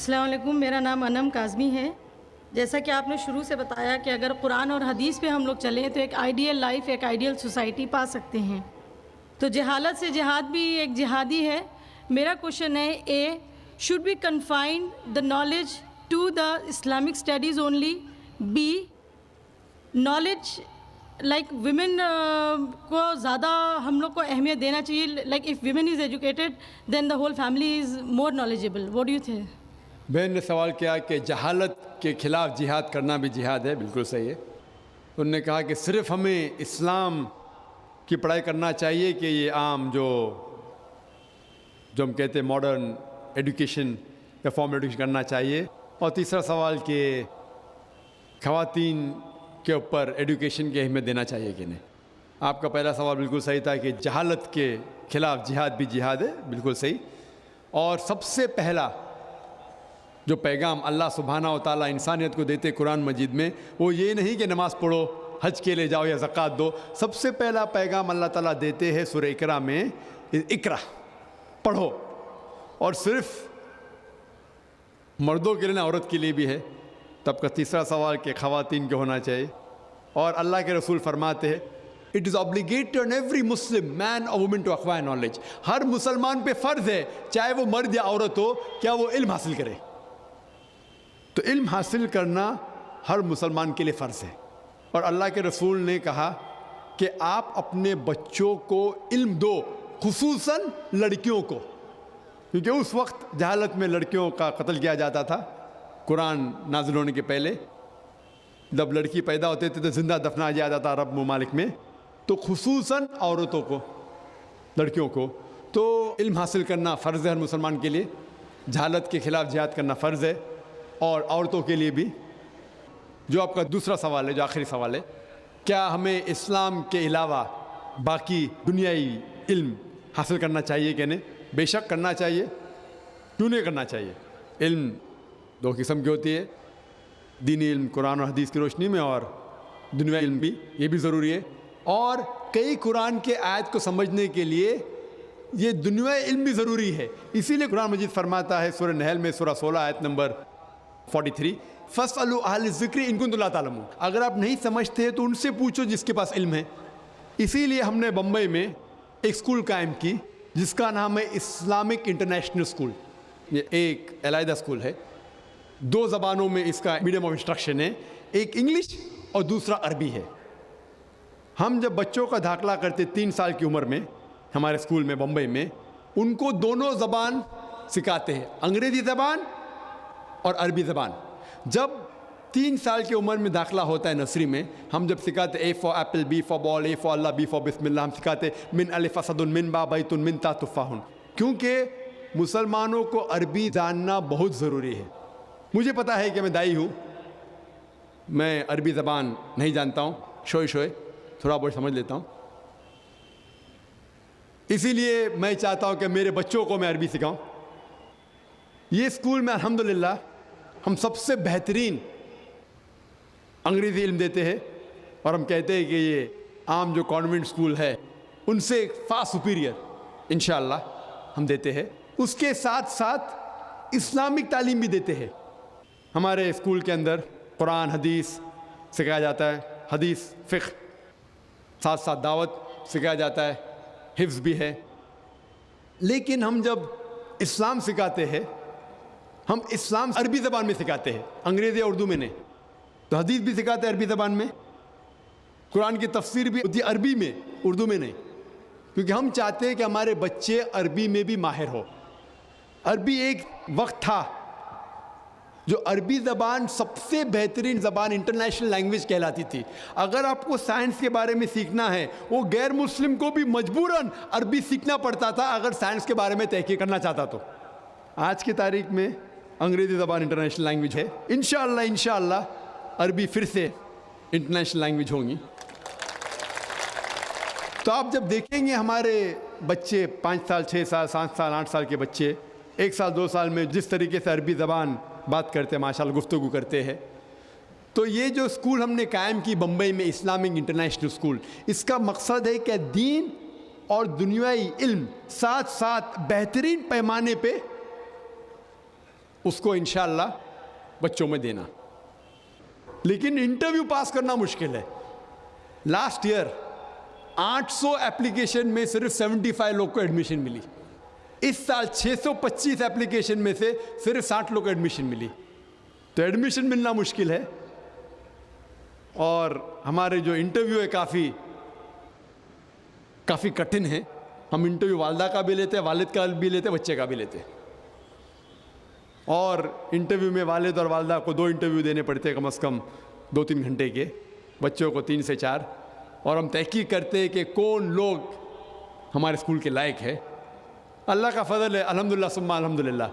السلام علیکم، میرا نام انم کاظمی ہے۔ جیسا کہ آپ نے شروع سے بتایا کہ اگر قرآن اور حدیث پہ ہم لوگ چلیں تو ایک آئیڈیل لائف، ایک آئیڈیل سوسائٹی پا سکتے ہیں۔ تو جہالت سے جہاد بھی ایک جہادی ہے۔ میرا کوشچن ہے، a should be confined the knowledge to the Islamic studies only, be knowledge like women کو زیادہ ہم لوگ کو اہمیت دینا چاہیے، like if women is educated then the whole family is more knowledgeable. What do you think? بہن نے سوال کیا کہ جہالت کے خلاف جہاد کرنا بھی جہاد ہے، بالکل صحیح ہے۔ انہوں نے کہا کہ صرف ہمیں اسلام کی پڑھائی کرنا چاہیے کہ یہ عام جو ہم کہتے ہیں ماڈرن ایڈوکیشن یا فارمل ایڈوکیشن کرنا چاہیے۔ اور تیسرا سوال کہ خواتین کے اوپر ایڈوکیشن کی اہمیت دینا چاہیے کہ نہیں۔ آپ کا پہلا سوال بالکل صحیح تھا کہ جہالت کے خلاف جہاد بھی جہاد ہے، بالکل صحیح۔ اور سب سے پہلا جو پیغام اللہ سبحانہ و تعالیٰ انسانیت کو دیتے قرآن مجید میں، وہ یہ نہیں کہ نماز پڑھو، حج کے لے جاؤ یا زکوٰۃ دو۔ سب سے پہلا پیغام اللہ تعالیٰ دیتے ہیں سورہ اقرا میں، اقرا پڑھو، اور صرف مردوں کے لیے نہ، عورت کے لیے بھی ہے۔ تب کا تیسرا سوال کہ خواتین کو ہونا چاہیے، اور اللہ کے رسول فرماتے ہیں it is obligatory on every Muslim man or woman to acquire knowledge۔ ہر مسلمان پہ فرض ہے، چاہے وہ مرد یا عورت ہو، کیا وہ علم حاصل کرے۔ تو علم حاصل کرنا ہر مسلمان کے لیے فرض ہے۔ اور اللہ کے رسول نے کہا کہ آپ اپنے بچوں کو علم دو، خصوصاً لڑکیوں کو، کیونکہ اس وقت جہالت میں لڑکیوں کا قتل کیا جاتا تھا۔ قرآن نازل ہونے کے پہلے جب لڑکی پیدا ہوتے تھے تو زندہ دفنا دیا جاتا عرب ممالک میں، تو خصوصاً عورتوں کو، لڑکیوں کو۔ تو علم حاصل کرنا فرض ہے ہر مسلمان کے لیے، جہالت کے خلاف جہاد کرنا فرض ہے، اور عورتوں کے لیے بھی۔ جو آپ کا دوسرا سوال ہے، جو آخری سوال ہے، کیا ہمیں اسلام کے علاوہ باقی دنیائی علم حاصل کرنا چاہیے کہ نہیں؟ بے شک کرنا چاہیے۔ کیوں نہیں کرنا چاہیے؟ علم دو قسم کی ہوتی ہے، دینی علم قرآن اور حدیث کی روشنی میں، اور دنیائی علم بھی، یہ بھی ضروری ہے۔ اور کئی قرآن کے آیت کو سمجھنے کے لیے یہ دنیائی علم بھی ضروری ہے۔ اسی لیے قرآن مجید فرماتا ہے سورہ نحل میں سورہ 16 آیت نمبر 43، فَاسْأَلُوا أَهْلَ الذِّكْرِ إِن كُنتُمْ لَا تَعْلَمُونَ۔ اگر آپ نہیں سمجھتے ہیں تو ان سے پوچھو جس کے پاس علم ہے۔ اسی لیے ہم نے بمبئی میں ایک اسکول قائم کی جس کا نام ہے اسلامک انٹرنیشنل اسکول۔ یہ ایک علیحدہ اسکول ہے، دو زبانوں میں اس کا میڈیم آف انسٹرکشن ہے، ایک انگلش اور دوسرا عربی ہے۔ ہم جب بچوں کا داخلہ کرتے 3 سال کی عمر میں ہمارے اسکول میں بمبئی میں، ان کو دونوں زبان سکھاتے ہیں، انگریزی زبان اور عربی زبان۔ جب 3 سال کی عمر میں داخلہ ہوتا ہے نرسری میں، ہم جب سکھاتے A for apple, B for ball, A for اللہ، بی فار بسم اللہ، ہم سکھاتے من الف اسد من با بیت من تا تفاح، کیونکہ مسلمانوں کو عربی جاننا بہت ضروری ہے۔ مجھے پتا ہے کہ میں دائی ہوں، میں عربی زبان نہیں جانتا ہوں، شوئے تھوڑا بہت سمجھ لیتا ہوں، اسی لیے میں چاہتا ہوں کہ میرے بچوں کو میں عربی سکھاؤں۔ یہ اسکول میں الحمدللہ ہم سب سے بہترین انگریزی علم دیتے ہیں، اور ہم کہتے ہیں کہ یہ عام جو کانوینٹ اسکول ہے ان سے فار سپیریئر انشاءاللہ ہم دیتے ہیں۔ اس کے ساتھ ساتھ اسلامک تعلیم بھی دیتے ہیں۔ ہمارے اسکول کے اندر قرآن حدیث سکھایا جاتا ہے، حدیث فقہ، ساتھ ساتھ دعوت سکھایا جاتا ہے، حفظ بھی ہے۔ لیکن ہم جب اسلام سکھاتے ہیں، ہم اسلام عربی زبان میں سکھاتے ہیں، انگریزی اور اردو میں نہیں۔ تو حدیث بھی سکھاتے ہیں عربی زبان میں، قرآن کی تفسیر بھی ہوتی ہے عربی میں، اردو میں نہیں، کیونکہ ہم چاہتے ہیں کہ ہمارے بچے عربی میں بھی ماہر ہو۔ عربی ایک وقت تھا جو عربی زبان سب سے بہترین زبان، انٹرنیشنل لینگویج کہلاتی تھی۔ اگر آپ کو سائنس کے بارے میں سیکھنا ہے، وہ غیر مسلم کو بھی مجبوراً عربی سیکھنا پڑتا تھا اگر سائنس کے بارے میں تحقیق کرنا چاہتا تو۔ آج کی تاریخ میں انگریزی زبان انٹرنیشنل لینگویج ہے، انشاءاللہ عربی پھر سے انٹرنیشنل لینگویج ہوں گی۔ تو آپ جب دیکھیں گے ہمارے بچے 5 سال، 6 سال، 7 سال، 8 سال کے بچے 1 سال 2 سال میں جس طریقے سے عربی زبان بات کرتے ہیں، ماشاءاللہ گفتگو کرتے ہیں، تو یہ جو اسکول ہم نے قائم کی بمبئی میں، اسلامک انٹرنیشنل اسکول، اس کا مقصد ہے کہ دین اور دنیائی علم ساتھ ساتھ بہترین پیمانے پہ اس کو انشاءاللہ بچوں میں دینا. لیکن انٹرویو پاس کرنا مشکل ہے. لاسٹ ایئر 800 اپلیکیشن میں صرف 75 لوگ کو ایڈمیشن ملی. اس سال 625 اپلیکیشن میں سے صرف 60 لوگ کو ایڈمیشن ملی. تو ایڈمیشن ملنا مشکل ہے. اور ہمارے جو انٹرویو ہے کافی کٹھن ہے. ہم انٹرویو والدہ کا بھی لیتے ہیں, والد کا بھی لیتے ہیں, بچے کا بھی لیتے ہیں. اور انٹرویو میں والد اور والدہ کو 2 انٹرویو دینے پڑتے ہیں, کم از کم 2-3 گھنٹے کے, بچوں کو 3 سے 4. اور ہم تحقیق کرتے ہیں کہ کون لوگ ہمارے اسکول کے لائق ہے. اللہ کا فضل ہے, الحمدللہ ثم الحمدللہ.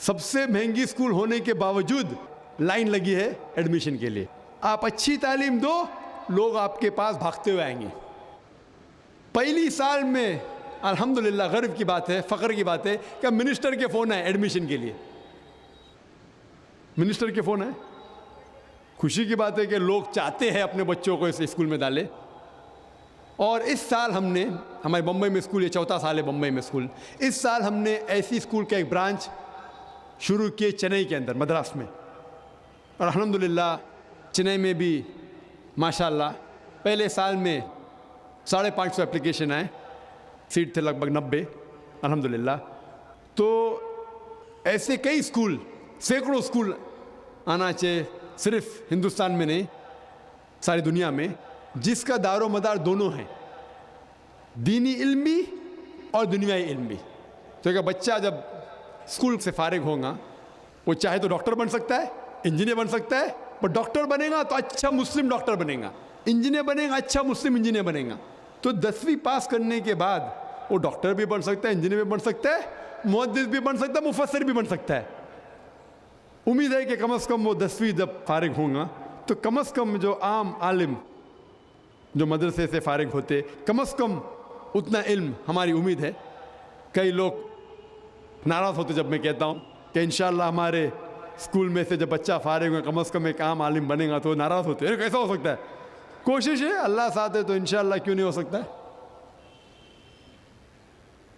سب سے مہنگی اسکول ہونے کے باوجود لائن لگی ہے ایڈمیشن کے لیے. آپ اچھی تعلیم دو, لوگ آپ کے پاس بھاگتے ہوئے آئیں گے. پہلی سال میں الحمدللہ غرب کی بات ہے, فخر کی بات ہے کہ منسٹر کے فون آئے ایڈمیشن کے لیے. منسٹر کے فون آئے. خوشی کی بات ہے کہ لوگ چاہتے ہیں اپنے بچوں کو اس اسکول میں ڈالے. اور اس سال ہم نے, ہمارے بمبئی میں اسکول, یہ 4تھا سال ہے بمبئی میں اسکول, اس سال ہم نے ایسی اسکول کا ایک برانچ شروع کیے چنئی کے اندر, مدراس میں. اور الحمدللہ چنئی میں بھی ماشاءاللہ پہلے سال میں 550 اپلیکیشن آئے, سیٹ تھے لگ بھگ 90 الحمدللہ. تو ایسے کئی اسکول, سینکڑوں اسکول آنا چاہیے, صرف ہندوستان میں نہیں ساری دنیا میں, جس کا دار و مدار دونوں ہیں, دینی علم بھی اور دنیائی علم بھی. تو کہ بچہ جب اسکول سے فارغ ہوگا وہ چاہے تو ڈاکٹر بن سکتا ہے, انجینئر بن سکتا ہے, پر ڈاکٹر بنے گا تو اچھا مسلم ڈاکٹر بنے گا, انجینئر بنے گا اچھا مسلم انجینئر بنے گا. تو 10ویں پاس کرنے کے بعد وہ ڈاکٹر بھی بن سکتا ہے, انجینئر بھی بن سکتا ہے, محدث بھی بن سکتا ہے, مفسر بھی بن سکتا ہے. امید ہے کہ کم از کم وہ 10ویں جب فارغ ہوں گا تو کم از کم جو عام عالم جو مدرسے سے فارغ ہوتے, کم از کم اتنا علم ہماری امید ہے. کئی لوگ ناراض ہوتے جب میں کہتا ہوں کہ انشاءاللہ ہمارے اسکول میں سے جب بچہ فارغ ہوگا کم از کم ایک عام عالم بنے گا, تو ناراض ہوتے ہیں, کیسا ہو سکتا ہے. کوشش ہے, اللہ ساتھ ہے تو انشاءاللہ کیوں نہیں ہو سکتا ہے.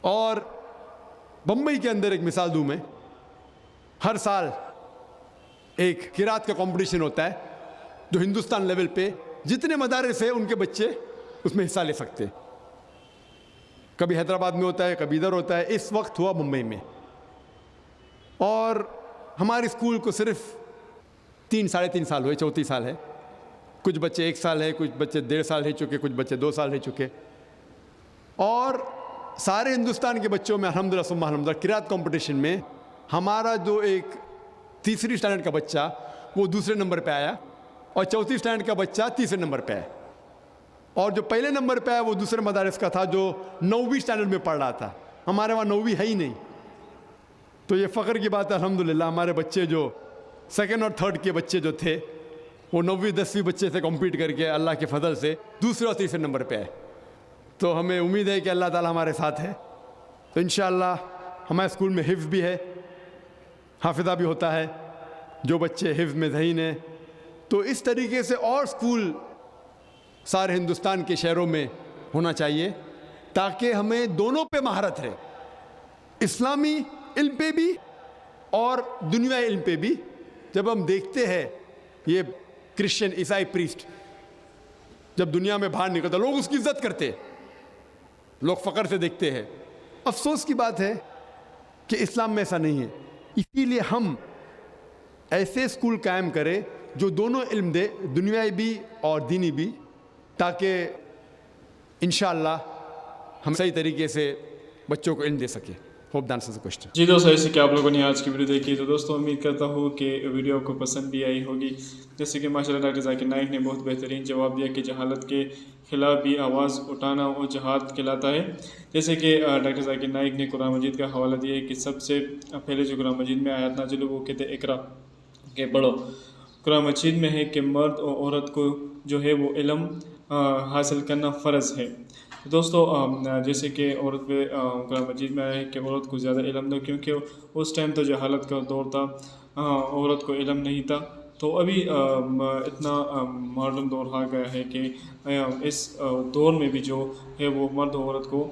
اور بمبئی کے اندر ایک مثال دوں میں, ہر سال ایک قرات کا کمپٹیشن ہوتا ہے جو ہندوستان لیول پہ جتنے مدارس ہیں ان کے بچے اس میں حصہ لے سکتے. کبھی حیدرآباد میں ہوتا ہے, کبھی ادھر ہوتا ہے. اس وقت ہوا ممبئی میں. اور ہمارے اسکول کو صرف 3-3.5 سال ہوئے, 34 سال ہے. کچھ بچے 1 سال ہے, کچھ بچے 1.5 سال رہ چکے, کچھ بچے 2 سال رہ چکے. اور سارے ہندوستان کے بچوں میں الحمدللہ ثم الحمدللہ قرات کمپٹیشن میں ہمارا جو ایک 3ری اسٹینڈرڈ کا بچہ وہ 2سرے نمبر پہ آیا, اور 4تھی اسٹینڈرڈ کا بچہ 3سرے نمبر پہ آیا. اور جو پہلے نمبر پہ آیا وہ دوسرے مدارس کا تھا جو 9ویں اسٹینڈرڈ میں پڑھ رہا تھا. ہمارے وہاں 9ویں ہے ہی نہیں. تو یہ فخر کی بات ہے الحمدللہ, ہمارے بچے جو 2nd اور 3rd کے بچے جو تھے وہ 9ویں 10ویں بچے سے کمپیٹ کر کے اللہ کے فضل سے 2سرے اور 3سرے نمبر پہ آئے. تو ہمیں امید ہے کہ اللہ تعالیٰ ہمارے ساتھ ہے. تو انشاءاللہ ہمارے اسکول میں حفظ بھی ہے, حافظہ بھی ہوتا ہے, جو بچے حفظ میں ذہین ہیں. تو اس طریقے سے اور اسکول سارے ہندوستان کے شہروں میں ہونا چاہیے تاکہ ہمیں دونوں پہ مہارت رہے, اسلامی علم پہ بھی اور دنیائی علم پہ بھی. جب ہم دیکھتے ہیں یہ کرسچن عیسائی پریسٹ جب دنیا میں باہر نکلتا لوگ اس کی عزت کرتے, لوگ فخر سے دیکھتے ہیں. افسوس کی بات ہے کہ اسلام میں ایسا نہیں ہے. اسی لیے ہم ایسے اسکول قائم کریں جو دونوں علم دے, دنیائی بھی اور دینی بھی, تاکہ انشاءاللہ ہم صحیح طریقے سے بچوں کو علم دے سکیں. ہوپ دان سے کوشچن. جی دوستو, ایسے کہ آپ لوگوں نے آج کی ویڈیو دیکھی, تو دوستو امید کرتا ہوں کہ ویڈیو آپ کو پسند بھی آئی ہوگی. جیسے کہ ماشاءاللہ ڈاکٹر ذاکر نائک نے بہت بہترین جواب دیا کہ جہالت کے خلاف بھی آواز اٹھانا وہ جہاد کہلاتا ہے. جیسے کہ ڈاکٹر ذاکر نائک نے قرآن مجید کا حوالہ دیا ہے کہ سب سے پہلے جو قرآن مجید میں آیات نازل ہوئی وہ کہتے اقرا کہ پڑھو. قرآن مجید میں ہے کہ مرد اور عورت کو جو ہے وہ علم حاصل کرنا فرض ہے. دوستو جیسے کہ عورت پہ قرآن مجید میں آیا ہے کہ عورت کو زیادہ علم دو, کیونکہ اس ٹائم تو جہالت کا دور تھا, عورت کو علم نہیں تھا. تو ابھی اتنا ماڈرن دور آ گیا ہے کہ اس دور میں بھی جو ہے وہ مرد و عورت کو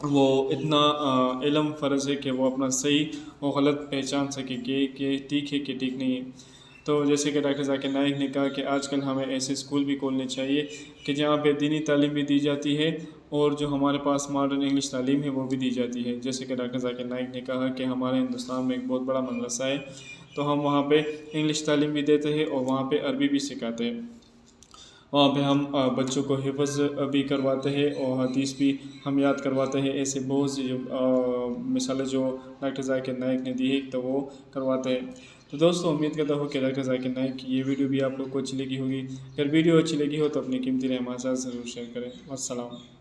وہ اتنا علم فرض ہے کہ وہ اپنا صحیح و غلط پہچان سکے کہ ٹھیک ہے کہ ٹھیک نہیں ہے۔ تو جیسے کہ ڈاکٹر ذاکر نائک نے کہا کہ آج کل ہمیں ایسے اسکول بھی کھولنے چاہیے کہ جہاں پہ دینی تعلیم بھی دی جاتی ہے اور جو ہمارے پاس ماڈرن انگلش تعلیم ہے وہ بھی دی جاتی ہے۔ جیسے کہ ڈاکٹر ذاکر نائک نے کہا کہ ہمارے ہندوستان میں ایک بہت بڑا مدرسہ ہے، تو ہم وہاں پہ انگلش تعلیم بھی دیتے ہیں اور وہاں پہ عربی بھی سکھاتے ہیں۔ وہاں پہ ہم بچوں کو حفظ بھی کرواتے ہیں اور حدیث بھی ہم یاد کرواتے ہیں۔ ایسے بہت سی مثالیں جو ڈاکٹر ذاکر نائک نے دی ہے تو وہ کرواتے ہیں۔ تو دوستوں امید کرتا ہوں کہ ڈاکٹر ذاکر نائک کی یہ ویڈیو بھی آپ لوگ کو اچھی لگی ہوگی۔ اگر ویڈیو اچھی لگی ہو تو اپنی قیمتی رائے ہمارے ساتھ ضرور شیئر کریں۔ والسلام۔